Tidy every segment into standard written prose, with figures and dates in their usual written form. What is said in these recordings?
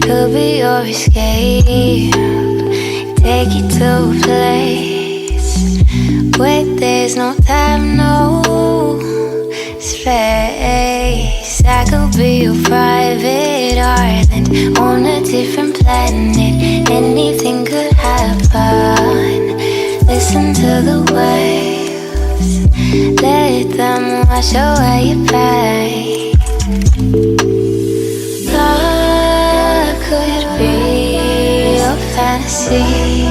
could be your escape. Take you to a place where there's no time, no space. I could be your private island on a different planet. Anything could happen. Listen to the waves, let them wash away your pain. Love could be your fantasy.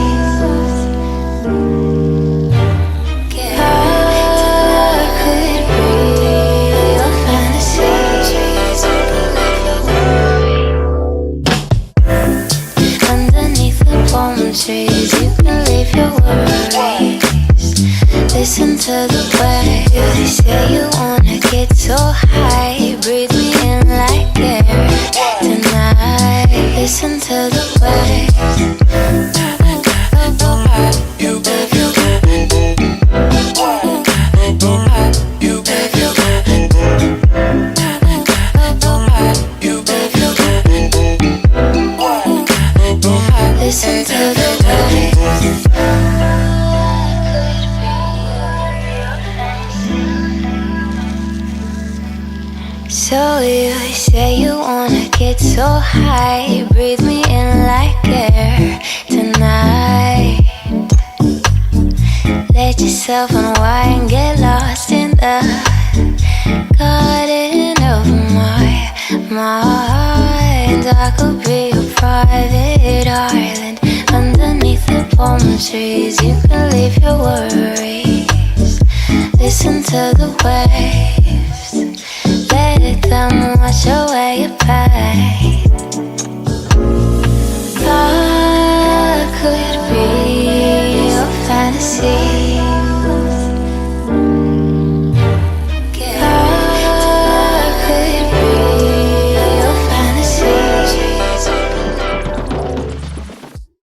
Trees, you can leave your worries. Listen to the waves. They say you wanna get so high. Breathe me in like air tonight. Listen to the waves. Listen to the waves. So you say you wanna get so high. Breathe me in like air tonight. Let yourself unwind, get lost in the garden of my mind. I could be your private island underneath the palm trees. You can leave your worries. Listen to the waves, let them wash away your pain. Love could be your fantasy.